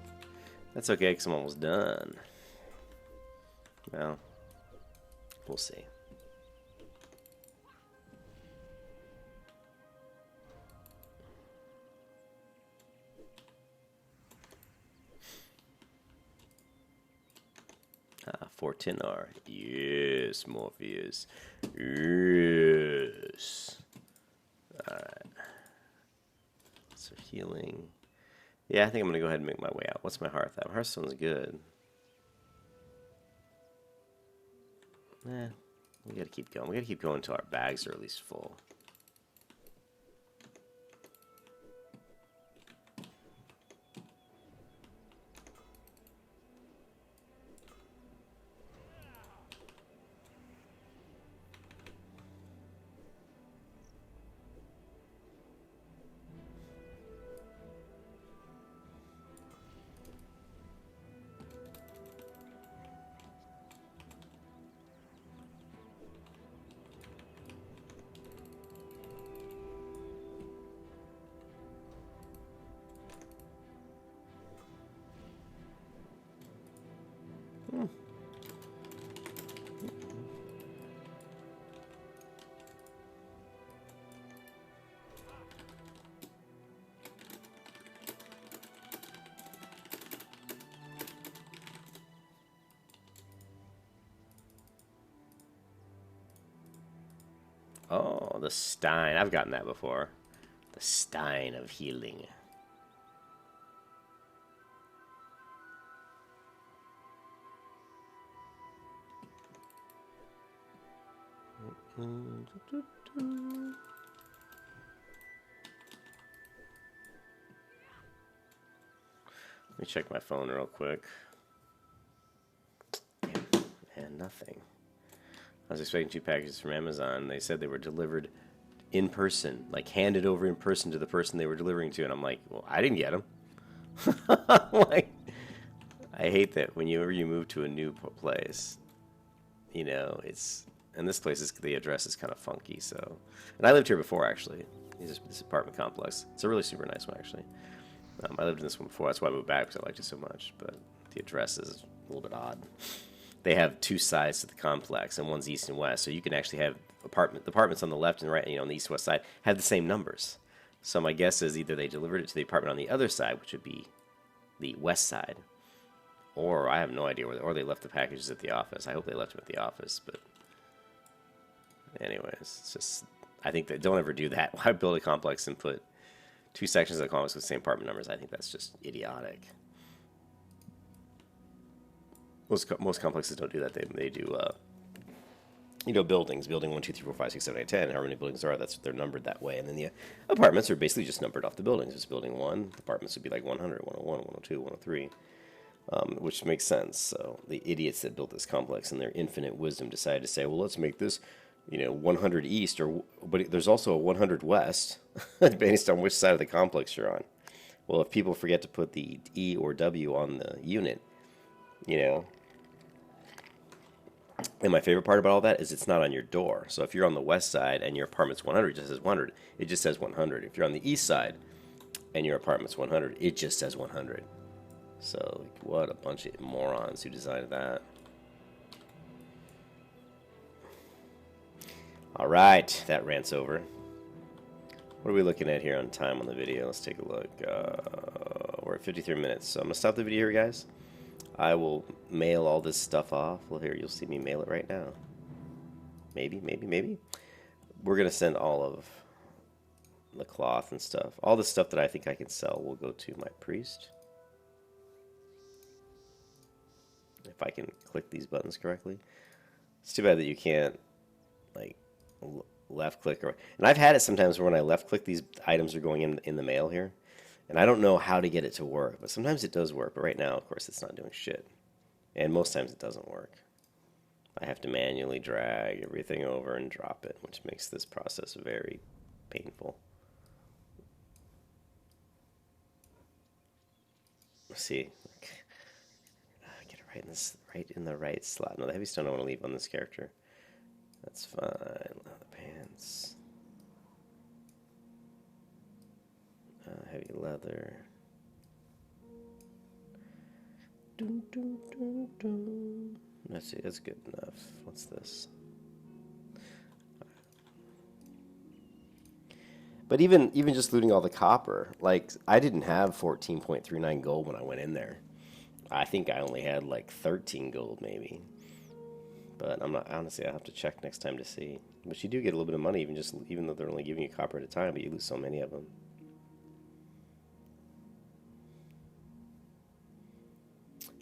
That's okay, because I'm almost done. Well, we'll see. Ah, 14 R. Yes, Morpheus. Yes. Alright. So healing. Yeah, I think I'm going to go ahead and make my way out. What's my hearth at? Hearthstone's good. Eh, we got to keep going. We got to keep going until our bags are at least full. Oh, the Stein. I've gotten that before. The Stein of Healing. Let me check my phone real quick. And nothing. I was expecting 2 packages from Amazon. They said they were delivered in person, like handed over in person to the person they were delivering to. And I'm like, well, I didn't get them. Like, I hate that whenever you move to a new place, you know, it's, and this place is, the address is kind of funky. So, and I lived here before actually. This apartment complex. It's a really super nice one actually. I lived in this one before. That's why I moved back because I liked it so much. But the address is a little bit odd. They have 2 sides to the complex, and one's east and west. So you can actually have the apartments on the left and right, you know, on the east-west side, have the same numbers. So my guess is either they delivered it to the apartment on the other side, which would be the west side, or I have no idea where, or they left the packages at the office. I hope they left them at the office, but anyways, it's just, I think that don't ever do that. Why build a complex and put 2 sections of the complex with the same apartment numbers? I think that's just idiotic. Most complexes don't do that. They do, you know, buildings. Building 1, 2, 3, 4, 5, 6, 7, 8, 10. However many buildings there are, they're numbered that way. And then the apartments are basically just numbered off the buildings. It's building 1. The apartments would be like 100, 101, 102, 103, which makes sense. So the idiots that built this complex in their infinite wisdom decided to say, well, let's make this, you know, 100 east, but there's also a 100 west based on which side of the complex you're on. Well, if people forget to put the E or W on the unit, you know. And my favorite part about all that is it's not on your door. So if you're on the west side and your apartment's 100, it just says 100. It just says 100. If you're on the east side and your apartment's 100, it just says 100. So like, what a bunch of morons who designed that. All right, that rant's over. What are we looking at here on time on the video? Let's take a look. We're at 53 minutes. So I'm going to stop the video here, guys. I will mail all this stuff off. Well, here, you'll see me mail it right now. Maybe. We're going to send all of the cloth and stuff. All the stuff that I think I can sell will go to my priest. If I can click these buttons correctly. It's too bad that you can't, like, left click. And I've had it sometimes where when I left click, these items are going in the mail here. And I don't know how to get it to work, but sometimes it does work. But right now, of course, it's not doing shit. And most times it doesn't work. I have to manually drag everything over and drop it, which makes this process very painful. Let's see. Get it right in the right slot. No, the heavy stone I want to leave on this character. That's fine. Leather pants. Heavy leather. Dun, dun, dun, dun. Let's see, that's good enough. What's this? But even just looting all the copper, like I didn't have 14.39 gold when I went in there. I think I only had like 13 gold maybe. But I'm not, honestly, I'll have to check next time to see. But you do get a little bit of money even though they're only giving you copper at a time, but you lose so many of them.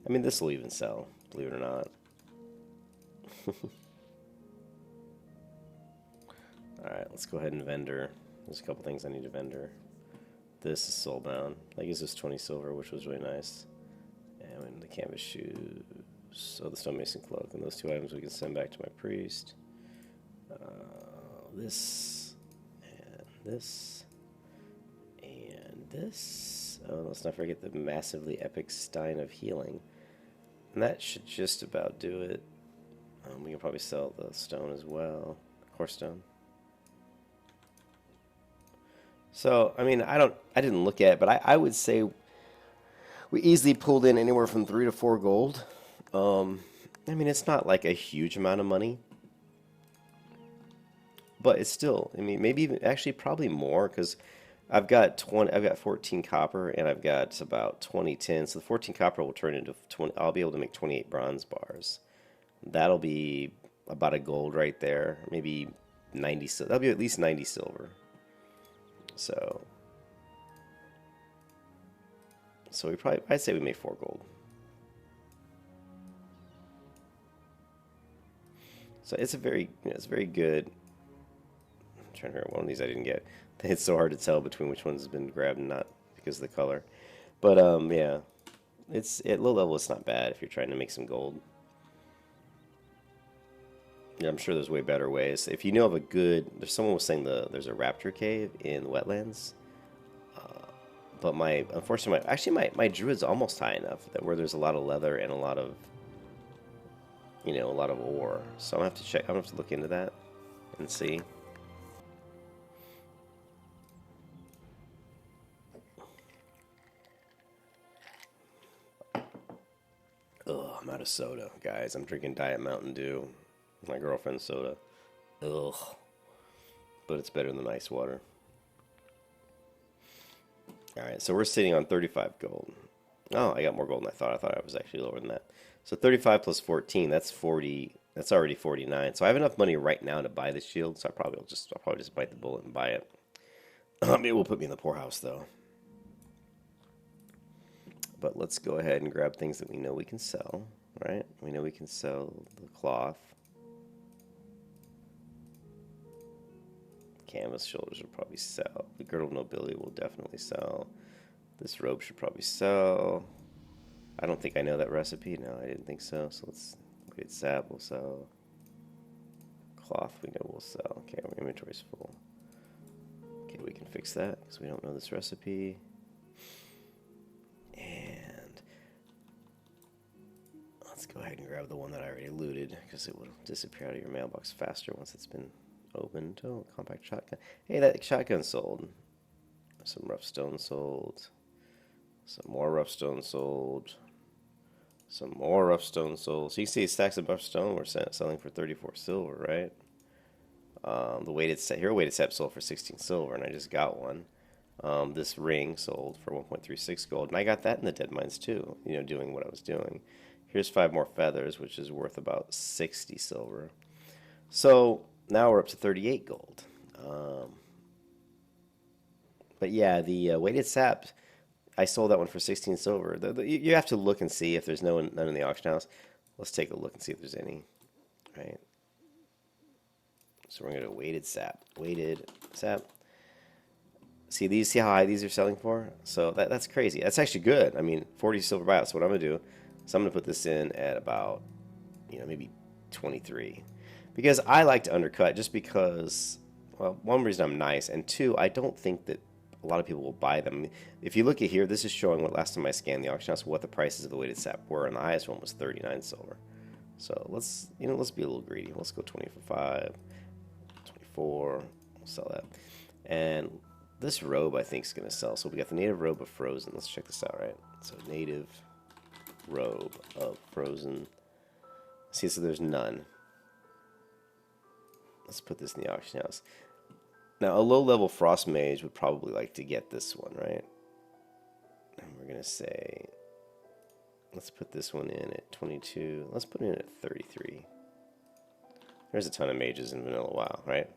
I mean, this will even sell, believe it or not. Alright, let's go ahead and vendor. There's a couple things I need to vendor. This is soulbound. That gives us 20 silver, which was really nice. And the canvas shoes. So the stonemason cloak. And those 2 items we can send back to my priest. This. And this. And this. Oh, let's not forget the massively epic Stein of Healing. And that should just about do it. We can probably sell the stone as well. Core stone. So, I mean, I didn't look at it, but I would say we easily pulled in anywhere from 3 to 4 gold. I mean, it's not like a huge amount of money. But it's still, I mean, maybe even, actually probably more, because I've got 14 copper, and I've got about 20 tin. So the 14 copper will turn into 20. I'll be able to make 28 bronze bars. That'll be about a gold right there. Maybe 90 silver. That'll be at least 90 silver. So we probably, I'd say we made 4 gold. So it's a very, it's very good. I'm trying to remember, one of these I didn't get. It's so hard to tell between which ones has been grabbed and not because of the color. But yeah, it's at low level. It's not bad if you're trying to make some gold. Yeah, I'm sure there's way better ways. If you know of a good, someone was saying there's a raptor cave in the wetlands. But unfortunately, my druid's almost high enough that where there's a lot of leather and a lot of, a lot of ore. So I'm gonna have to check. I'm gonna have to look into that and see. Ugh, I'm out of soda, guys. I'm drinking Diet Mountain Dew, my girlfriend's soda. Ugh, but it's better than ice water. Alright, so we're sitting on 35 gold. Oh, I got more gold than I thought. I thought I was actually lower than that. So 35 plus 14, that's 40. That's already 49. So I have enough money right now to buy this shield. So I'll probably just bite the bullet and buy it. It will put me in the poorhouse though. But let's go ahead and grab things that we know we can sell. Right? We know we can sell the cloth. Canvas shoulders will probably sell. The girdle of nobility will definitely sell. This robe should probably sell. I don't think I know that recipe. No, I didn't think so. So let's weighted sap will sell. Cloth we know will sell. Okay, our inventory's full. Okay, we can fix that because we don't know this recipe. And let's go ahead and grab the one that I already looted because it will disappear out of your mailbox faster once it's been opened. Oh, compact shotgun. Hey, that shotgun sold. Some rough stone sold. Some more rough stone sold. Some more rough stone sold. So you can see stacks of rough stone we're selling for 34 silver, right? The weighted set here, weighted set sold for 16 silver, and I just got one. This ring sold for 1.36 gold, and I got that in the Deadmines too. Doing what I was doing. Here's 5 more feathers, which is worth about 60 silver. So now we're up to 38 gold. But yeah, the weighted sap, I sold that one for 16 silver. You have to look and see if there's none in the auction house. Let's take a look and see if there's any. Right. So we're going to go weighted sap. Weighted sap. See how high these are selling for? So that's crazy. That's actually good. I mean, 40 silver buyout. So what I'm going to do is I'm going to put this in at about, maybe 23. Because I like to undercut just because, well, one reason I'm nice, and two, I don't think that a lot of people will buy them. If you look at here, this is showing what last time I scanned the auction house, what the prices of the weighted sap were, and the highest one was 39 silver. So let's be a little greedy. Let's go 25, 24, we'll sell that. And this robe I think is going to sell. So we got the native robe of frozen. Let's check this out, right? So native robe of frozen. See, so there's none. Let's put this in the auction house. Now, a low-level frost mage would probably like to get this one, right? And we're going to say, let's put this one in at 22. Let's put it in at 33. There's a ton of mages in vanilla WoW, right?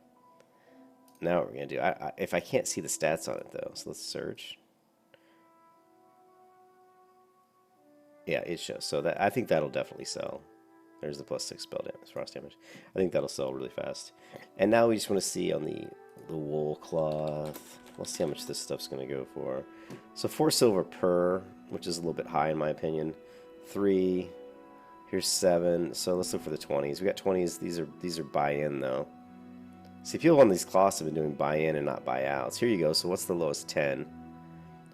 Now what we're going to do, if I can't see the stats on it, though, so let's search. Yeah, it shows. So I think that'll definitely sell. There's the +6 spell damage, frost damage. I think that'll sell really fast. And now we just want to see on the wool cloth. Let's see how much this stuff's going to go for. So 4 silver per, which is a little bit high in my opinion. 3. Here's 7. So let's look for the 20s. We got 20s. These are buy-in though. See, people on these cloths have been doing buy-in and not buy-outs. Here you go. So what's the lowest? 10.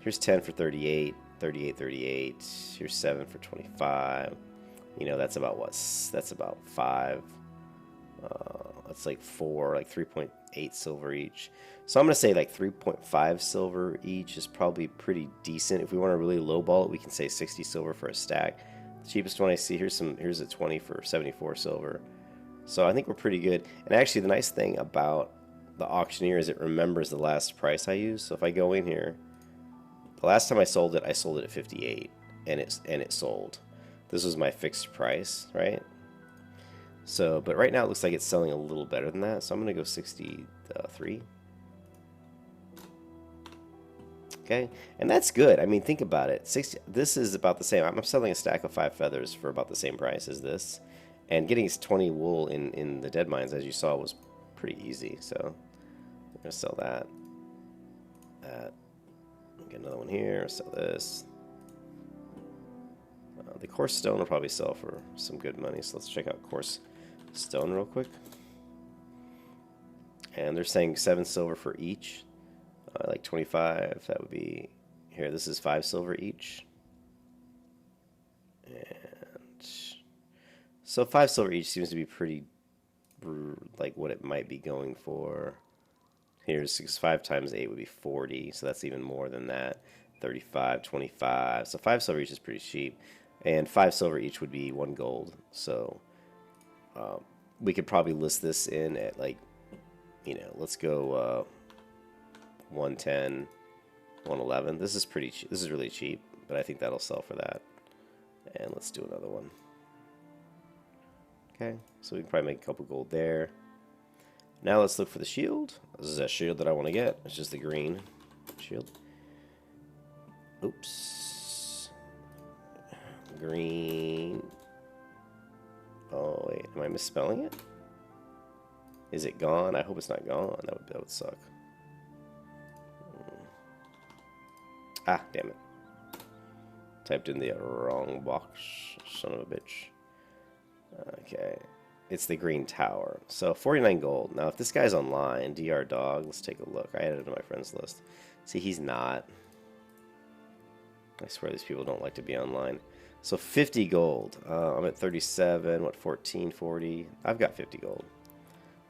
Here's 10 for 38. 38, 38. Here's 7 for 25. That's about what? That's about 5. That's like 4, like 3.8 silver each. So I'm going to say like 3.5 silver each is probably pretty decent. If we want to really lowball it, we can say 60 silver for a stack. The cheapest one I see, here's a 20 for 74 silver. So I think we're pretty good. And actually the nice thing about the auctioneer is it remembers the last price I used. So if I go in here, the last time I sold it at 58 and it sold. This was my fixed price, right? So, but right now it looks like it's selling a little better than that. So I'm going to go 63. Okay, and that's good. I mean, think about it. 60. This is about the same. I'm selling a stack of 5 feathers for about the same price as this, and getting 20 wool in the Deadmines, as you saw, was pretty easy. So I'm gonna sell that. Get another one here. Sell this. The coarse stone will probably sell for some good money. So let's check out coarse stone real quick. And they're saying 7 silver for each. Like 25, that would be here. This is 5 silver each, and so 5 silver each seems to be pretty like what it might be going for. Here's 5 times 8 would be 40, so that's even more than that. 35, 25. So 5 silver each is pretty cheap, and 5 silver each would be 1 gold. So we could probably list this in at like, let's go. 110, 111. This is pretty cheap. This is really cheap, but I think that'll sell for that. And let's do another one. Okay, so we can probably make a couple gold there. Now let's look for the shield. This is a shield that I want to get. It's just the green shield. Oops. Green. Oh wait, am I misspelling it? Is it gone? I hope it's not gone. That would suck. Ah, damn it. Typed in the wrong box. Son of a bitch. Okay. It's the green tower. So 49 gold. Now, if this guy's online, DR Dog, let's take a look. I added him to my friends list. See, he's not. I swear these people don't like to be online. So 50 gold. I'm at 37. What, 14, 40? I've got 50 gold.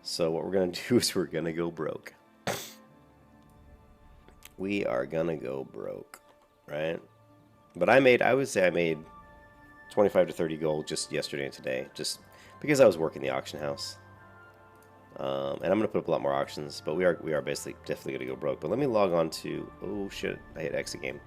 So what we're going to do is we're going to go broke. We are gonna go broke, right? But I would say I made 25 to 30 gold just yesterday and today, just because I was working the auction house. And I'm gonna put up a lot more auctions, but we are basically definitely gonna go broke. But let me log on to, oh shit, I hit exit game.